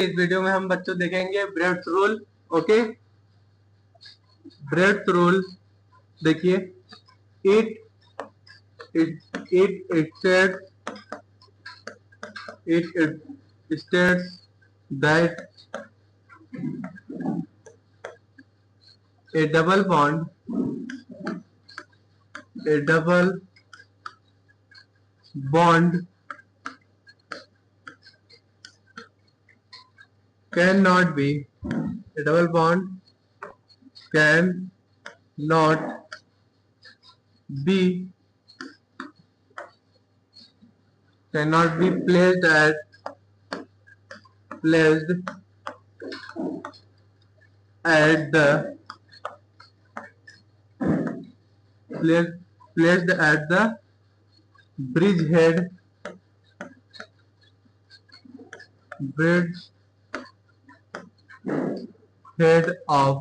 इस वीडियो में हम बच्चों देखेंगे breadth rule. Okay, breadth rule देखिए। It it states that a double bond a double bond cannot be a double bond cannot be placed at the placed at the bridgehead head of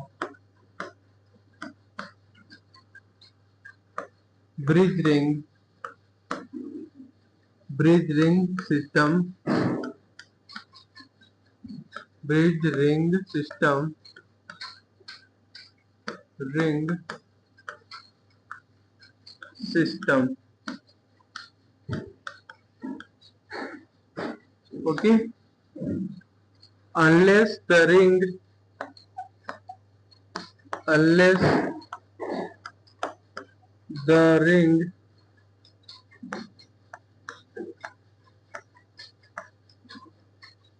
bridge ring system ring system. Okay, unless the ring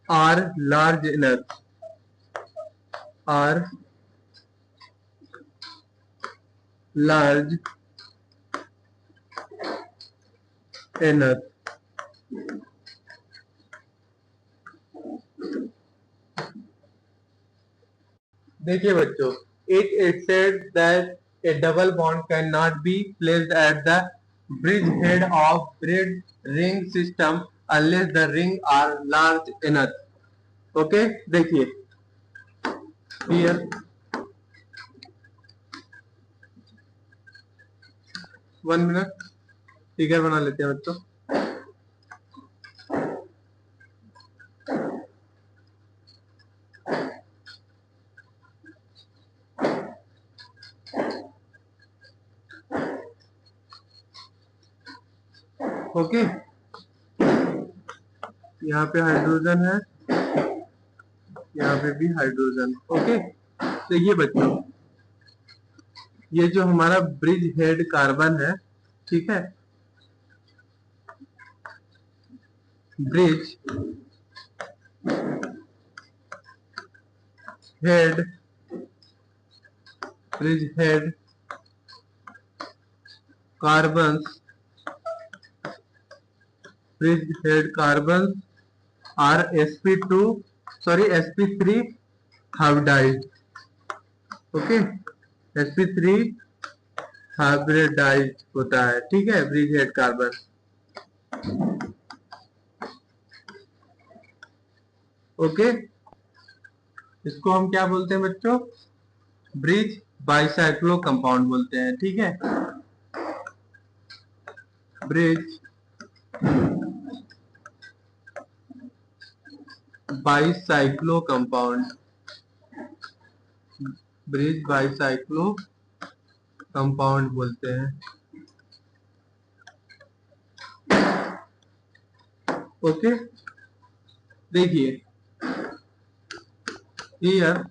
are large enough देखिए बच्चों, it said that a double bond cannot be placed at the bridge head of bridge ring system unless the ring are large enough. Okay, देखिए here 1 minute figure बना लेते हैं बच्चों। Okay, यहाँ पे hydrogen है, यहाँ पे भी हाइड्रोजन। ओके, तो ये बच्चों, ये जो हमारा ब्रिज हेड कार्बन है, ठीक है, bridge head carbon are sp3 hybridized. Okay, sp3 hybridize होता है, ठीक है, ब्रिज हेड कार्बन। ओके, इसको हम क्या बोलते हैं बच्चों? ब्रिज बाइसाइक्लो कंपाउंड बोलते हैं, ठीक है, ब्रिज बाइसाइक्लो कंपाउंड बोलते हैं। ओके, देखिए हियर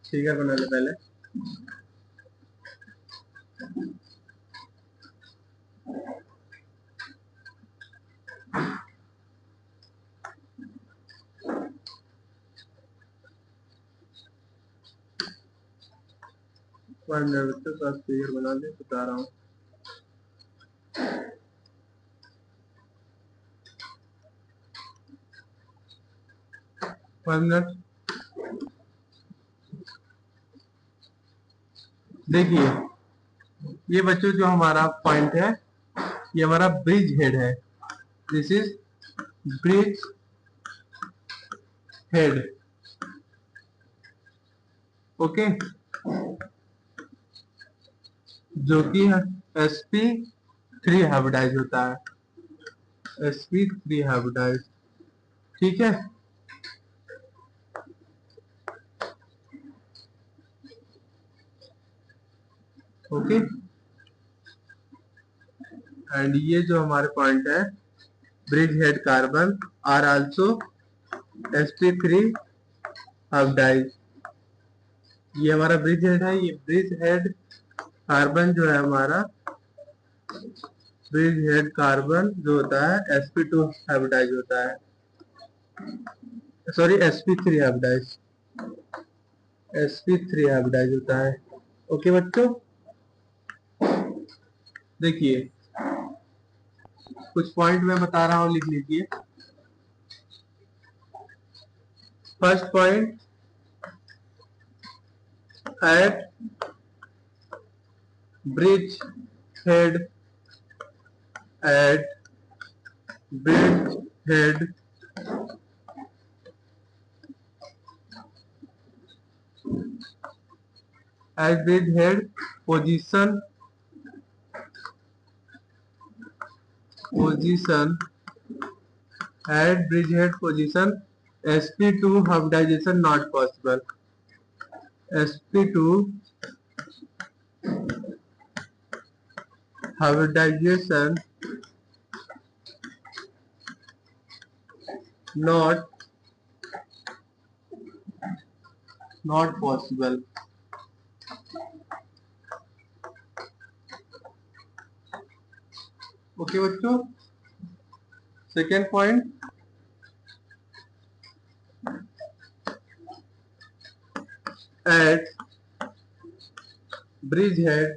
फिगर बना ले पहले। फिगर बना ले, बता रहा हूँ। देखिए ये बच्चों जो हमारा पॉइंट है, ये हमारा ब्रिज हेड है। This is bridge head. Okay, जो कि sp3 हाइब्रिडाइज होता है, sp3 हाइब्रिडाइज। ठीक है। ओके, एंड ये जो हमारे पॉइंट है, bridge head carbon are also sp3 hybridize. ये हमारा ब्रिज हेड है। ये ब्रिज हेड कार्बन जो है हमारा, ब्रिज हेड कार्बन जो होता है sp2 हाइब्रिडाइज होता है, sorry sp3 hybridise, sp3 hybridize होता है। ओके बच्चों, देखिए कुछ पॉइंट मैं बता रहा हूं, लिख लीजिए। First point, at bridge head, at bridge head at bridge head position at bridge head position sp2 hybridization not possible, sp2 hybridization not possible। Okay बच्चों, second point, at bridge head,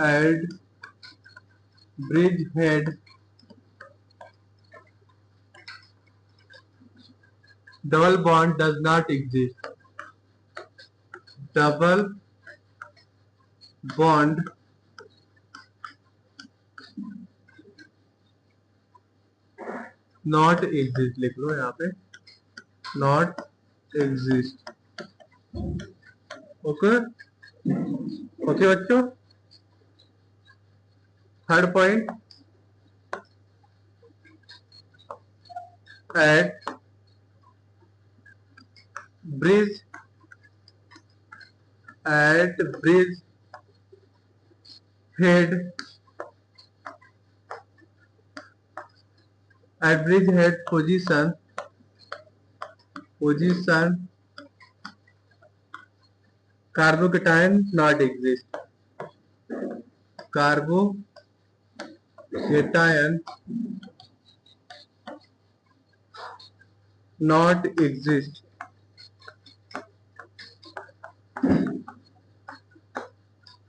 at bridge head double bond does not exist, double bond not exist, लिख लो यहाँ पे, not exist. Okay, okay बच्चों, third point, at bridge head, at bridge head position carbocation not exist, carbocation not exist।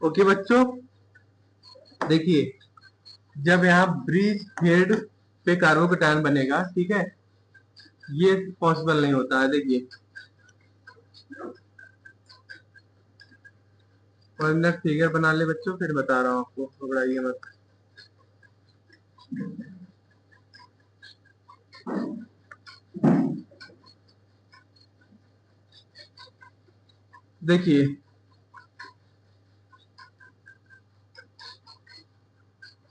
Okay बच्चों, देखिए जब यहाँ bridge head पे कार्बोकेटायन बनेगा, ठीक है, ये पॉसिबल नहीं होता है। देखिए 1 मिनट फिगर बना ले बच्चों, फिर बता रहा हूँ आपको, घबराइए मत। देखिए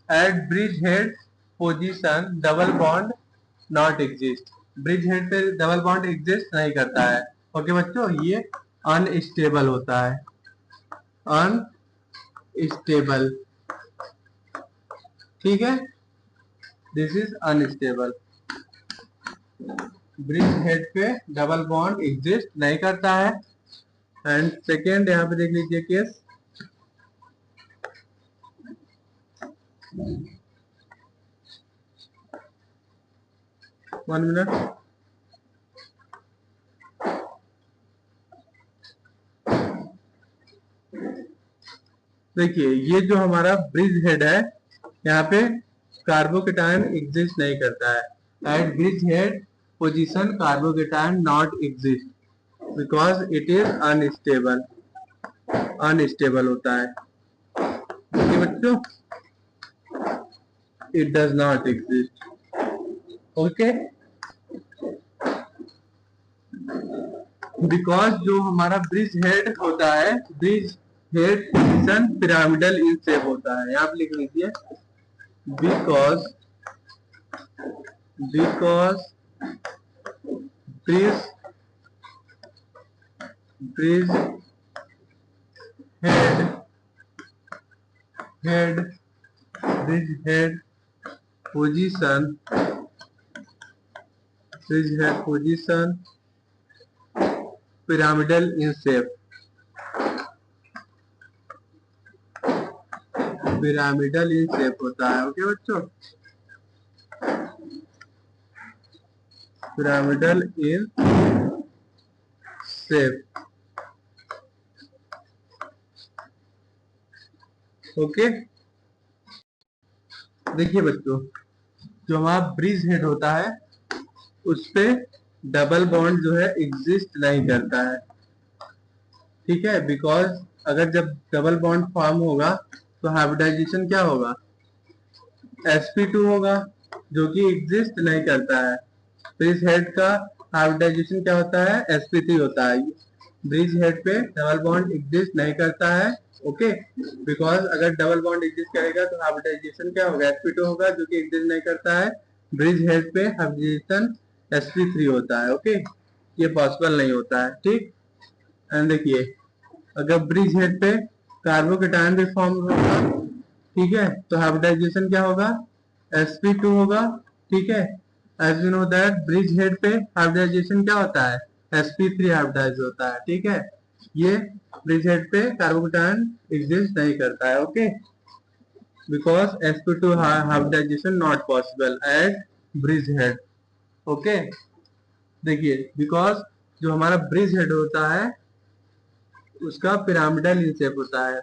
at bridge head position double bond not exist, bridge head पे डबल बॉन्ड एग्जिस्ट नहीं करता है। ओके बच्चों, ये अनस्टेबल होता है, अनस्टेबल, ठीक है, this is unstable. Bridge head पे डबल बॉन्ड एग्जिस्ट नहीं करता है। एंड सेकेंड, यहाँ पे देख लीजिए केस, 1 मिनट, देखिए ये जो हमारा ब्रिज हेड है, यहाँ पे कार्बोकेटायन एग्जिस्ट नहीं करता है। At bridge head position carbocation not exist because it is unstable, unstable होता है। ओके बच्चों, it does not exist. Okay, because जो हमारा ब्रिज हेड होता है, bridge head position pyramidal in shape होता है। यहाँ पे लिख लीजिए, because because bridge head bridge head position pyramidal in shape होता है। ओके बच्चों, पिरामिडल इन शेप। ओके, देखिए बच्चों, जो हमारा ब्रिज हेड होता है उस पे डबल बॉन्ड जो है एग्जिस्ट नहीं करता है, ठीक है। बिकॉज अगर जब डबल बॉन्ड फॉर्म होगा तो हाइब्रिडाइजेशन क्या होगा, sp2 होगा, जो कि एग्जिस्ट नहीं करता है। ब्रिज हेड का हाइब्रिडाइजेशन क्या होता है, sp3 होता है। ब्रिज हेड पे डबल बॉन्ड एग्जिस्ट नहीं करता है। ओके, बिकॉज अगर डबल बॉन्ड एग्जिस्ट करेगा तो हाइब्रिडाइजेशन क्या होगा, sp2 होगा, जो कि एग्जिस्ट नहीं करता है। ब्रिज हेड पे हाइब्रिडाइजेशन sp3 होता है। ओके, ये पॉसिबल नहीं होता है, ठीक। एंड देखिए, अगर ब्रिज हेड पे कार्बोकेटायन भी फॉर्म होगा, ठीक है, तो हाइब्रिडाइजेशन क्या होगा, sp2 होगा, ठीक है। As you know that bridge head पे हाइब्रिडाइजेशन क्या होता है, sp3 हाइब्रिडाइज होता है, ठीक है। ये ब्रिज हेड पे कार्बोकेटायन एग्जिस्ट नहीं करता है। Okay, because sp2 hybridization not possible at bridge head. Okay, देखिए, बिकॉज जो हमारा ब्रिज हेड होता है उसका पिरामिडल इन शेप होता है,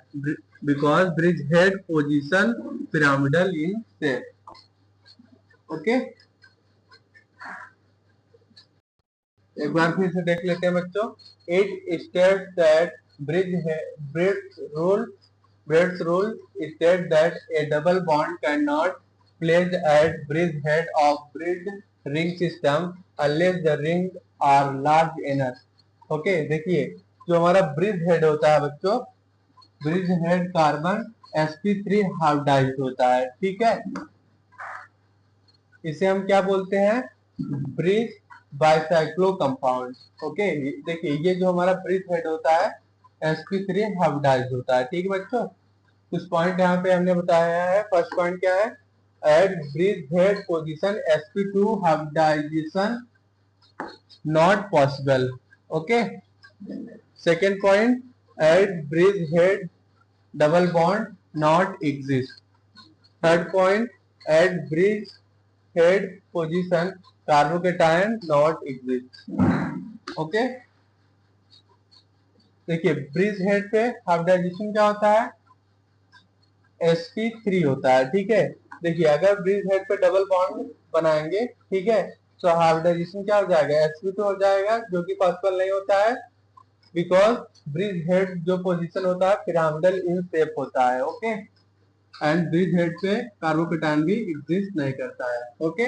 because bridge head position pyramidal in shape. Okay, एक बार फिर से देख लेते हैं बच्चों। It state that Bredt's rule state that a double bond can not place at bridge head of bridge ring system unless the ring are large enough. Okay, देखिए, जो हमारा ब्रिज हेड होता है बच्चों, bridge head carbon sp3 hybridize होता है, ठीक है। इसे हम क्या बोलते हैं, ब्रिज बाइसाइक्लो कंपाउंड। ओके, देखिए, ये जो हमारा ब्रिज हेड होता है sp3 हाइब्रिडाइज होता है, ठीक है बच्चों। कुछ पॉइंट यहाँ पे हमने बताया है। फर्स्ट पॉइंट क्या है, at bridge head position sp2 hybridization not possible. Okay, second point, at bridge head double bond not exist. Third point, at bridge head position carbocation not exist. Okay, देखिए, bridge head पे hybridization क्या होता है, sp3 होता है, ठीक है। देखिए, अगर ब्रिज हेड पे डबल बॉन्ड बनाएंगे, ठीक है, तो हाइब्रिडाइजेशन क्या हो जाएगा, sp2 हो जाएगा, जो कि पॉसिबल नहीं होता है, बिकॉज ब्रिज हेड जो पोजीशन होता है पिरामिडल इन शेप होता है। ओके, एंड ब्रिज हेड पे कार्बोकेटायन भी एग्जिस्ट नहीं करता है। ओके,